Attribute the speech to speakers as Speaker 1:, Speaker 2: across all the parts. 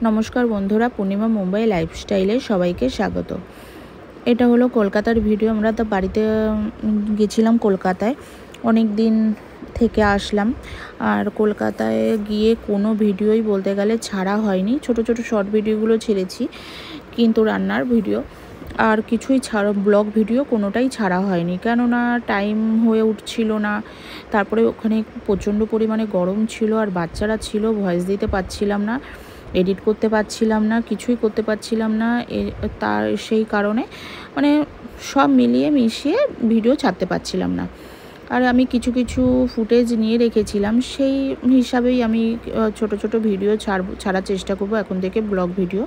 Speaker 1: নমস্কার বন্ধুরা, পূর্ণিমা মুম্বাই লাইফস্টাইলে সবাইকে স্বাগত। এটা হলো কলকাতার ভিডিও। আমরা তো বাড়িতে গেছিলাম কলকাতায়, অনেক দিন থেকে আসলাম। আর কলকাতায় গিয়ে কোনো ভিডিওই বলতে গেলে ছাড়া হয়নি। ছোট ছোট শর্ট ভিডিওগুলো ছেড়েছি, কিন্তু রান্নার ভিডিও আর কিছুই ব্লগ ভিডিও কোনোটাই ছাড়া হয়নি, কেননা টাইম হয়ে উঠছিল না। তারপরে ওখানে প্রচণ্ড পরিমাণে গরম ছিল, আর বাচ্চারা ছিল, ভয়েস দিতে পারছিলাম না, এডিট করতে পারছিলাম না, কিছুই করতে পারছিলাম না। তার সেই কারণে মানে সব মিলিয়ে মিশিয়ে ভিডিও ছাড়তে পারছিলাম না। আর আমি কিছু কিছু ফুটেজ নিয়ে রেখেছিলাম, সেই হিসাবেই আমি ছোট ছোট ভিডিও ছাড়ার চেষ্টা করব এখন থেকে, ব্লগ ভিডিও।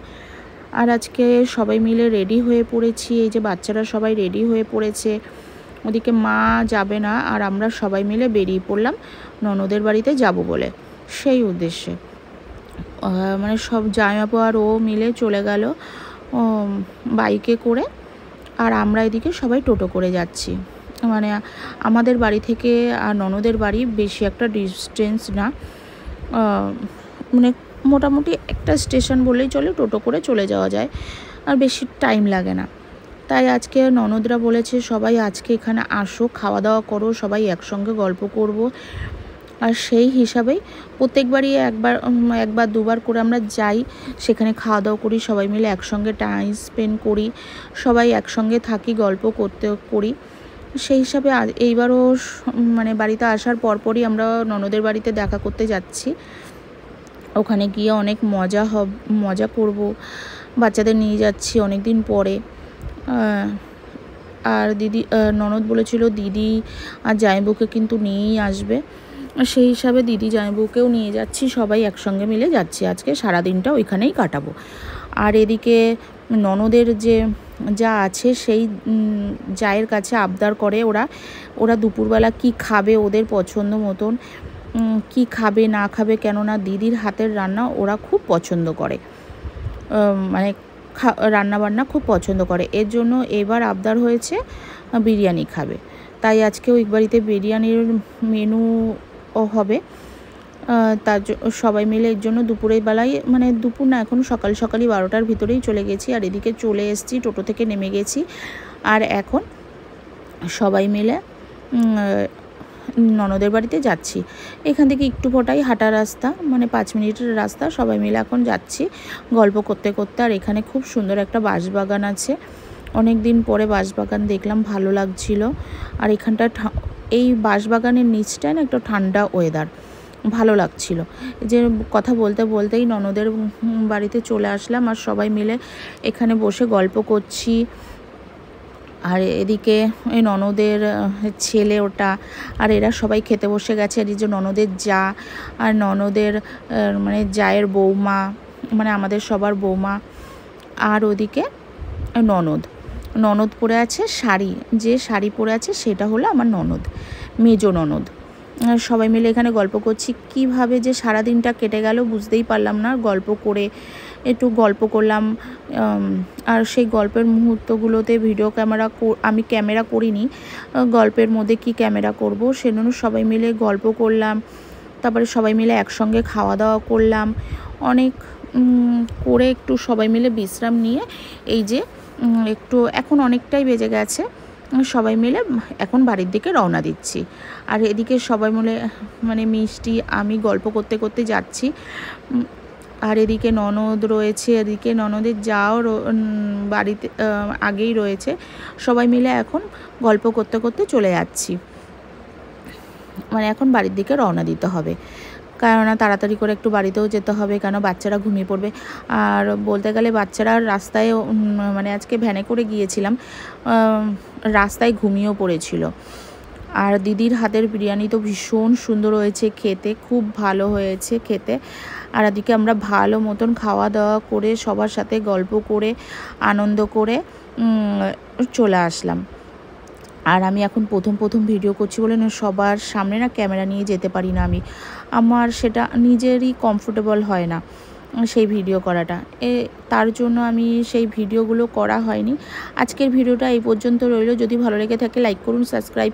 Speaker 1: আর আজকে সবাই মিলে রেডি হয়ে পড়েছি। এই যে বাচ্চারা সবাই রেডি হয়ে পড়েছে, ওদিকে মা যাবে না, আর আমরা সবাই মিলে বেরিয়ে পড়লাম ননদের বাড়িতে যাব বলে, সেই উদ্দেশ্যে। মানে সব জামাইবাবু আর ও মিলে চলে গেল বাইকে করে, আর আমরা এদিকে সবাই টোটো করে যাচ্ছি। মানে আমাদের বাড়ি থেকে আর ননদের বাড়ি বেশি একটা ডিস্টেন্স না, মানে মোটামুটি একটা স্টেশন বললেই চলে, টোটো করে চলে যাওয়া যায়, আর বেশি টাইম লাগে না। তাই আজকে ননদরা বলেছে সবাই আজকে এখানে আসো, খাওয়া দাওয়া করো, সবাই একসঙ্গে গল্প করব। আর সেই হিসাবেই প্রত্যেকবারই একবার দুবার করে আমরা যাই, সেখানে খাওয়া দাওয়া করি, সবাই মিলে একসঙ্গে টাইম স্পেন্ড করি, সবাই একসঙ্গে থাকি, গল্প করি। সেই হিসাবে এইবারও মানে বাড়িতে আসার পরপরই আমরা ননদের বাড়িতে দেখা করতে যাচ্ছি। ওখানে গিয়ে অনেক মজা করব, বাচ্চাদের নিয়ে যাচ্ছি অনেক দিন পরে। আর ননদ বলেছিল দিদি আর জামাইবাবুকে কিন্তু নিয়েই আসবে, সেই হিসাবে দিদি জামাইবাবুকেও নিয়ে যাচ্ছি, সবাই একসঙ্গে মিলে যাচ্ছি। আজকে সারাদিনটা ওইখানেই কাটাবো। আর এদিকে ননদের যা আছে সেই জায়ের কাছে আবদার করে ওরা দুপুরবেলা কি খাবে, ওদের পছন্দ মতন কি খাবে না খাবে, কেননা দিদির হাতের রান্না ওরা খুব পছন্দ করে, মানে রান্নাবান্না খুব পছন্দ করে। এর জন্য এবার আবদার হয়েছে বিরিয়ানি খাবে, তাই আজকে ওই বাড়িতে বিরিয়ানির মেনু হবে। তার সবাই মিলে এর জন্য দুপুরের বেলায়, মানে দুপুর না, এখন সকালই 12টার ভিতরেই চলে গেছি। আর এদিকে চলে এসেছি, টোটো থেকে নেমে গেছি, আর এখন সবাই মিলে ননদের বাড়িতে যাচ্ছি। এখান থেকে একটু ফোটাই হাঁটা রাস্তা, মানে 5 মিনিটের রাস্তা। সবাই মিলে এখন যাচ্ছি গল্প করতে করতে। আর এখানে খুব সুন্দর একটা বাঁশবাগান আছে, অনেক দিন পরে বাঁশবাগান দেখলাম, ভালো লাগছিল। আর এখানটা এই বাঁশবাগানের নিচটায় না একটু ঠান্ডা ওয়েদার, ভালো লাগছিল। যে কথা বলতে বলতেই ননদের বাড়িতে চলে আসলাম, আর সবাই মিলে এখানে বসে গল্প করছি। আর এদিকে এই ননদের ছেলে ওটা, আর এরা সবাই খেতে বসে গেছে। আর এই যে ননদের যা, আর ননদের মানে জায়ের বৌমা, মানে আমাদের সবার বৌমা। আর ওদিকে ননদ পরে আছে শাড়ি, যে শাড়ি পরে আছে সেটা হলো আমার ননদ, মেজো ননদ। সবাই মিলে এখানে গল্প করছি। কিভাবে যে সারাদিনটা কেটে গেল বুঝতেই পারলাম না, একটু গল্প করলাম। আর সেই গল্পের মুহূর্তগুলোতে আমি ক্যামেরা করিনি, গল্পের মধ্যে কি ক্যামেরা করব, সেজন্য সবাই মিলে গল্প করলাম। তারপরে সবাই মিলে একসঙ্গে খাওয়া দাওয়া করলাম, অনেক করে একটু সবাই মিলে বিশ্রাম নিয়ে এই যে একটু এখন অনেকটাই বেজে গেছে, সবাই মিলে এখন বাড়ির দিকে রওনা দিচ্ছি। আর এদিকে সবাই মিলে মানে মিষ্টি আমি গল্প করতে করতে যাচ্ছি। আর এদিকে ননদ রয়েছে, এদিকে ননদের যাও বাড়িতে আগেই রয়েছে। সবাই মিলে এখন গল্প করতে করতে চলে যাচ্ছি, মানে এখন বাড়ির দিকে রওনা দিতে হবে, কেননা তাড়াতাড়ি করে একটু বাড়িতেও যেতে হবে, কেন বাচ্চারা ঘুমিয়ে পড়বে। আর বলতে গেলে বাচ্চারা রাস্তায়, মানে আজকে ভ্যানে করে গিয়েছিলাম, রাস্তায় ঘুমিয়েও পড়েছিল। আর দিদির হাতের বিরিয়ানি তো ভীষণ সুন্দর হয়েছে খেতে, খুব ভালো হয়েছে খেতে। আর এদিকে আমরা ভালো মতন খাওয়া দাওয়া করে সবার সাথে গল্প করে আনন্দ করে চলে আসলাম। আর আমি এখন প্রথম ভিডিও করছি বলে না, সবার সামনে না ক্যামেরা নিয়ে যেতে পারি না আমি, আমার সেটা নিজেরই কমফোর্টেবল হয় না সেই ভিডিও করাটা, তার জন্য আমি সেই ভিডিওগুলো করা হয়নি। আজকের ভিডিওটা এই পর্যন্ত রইল। যদি ভালো লেগে থাকে লাইক করুন, সাবস্ক্রাইব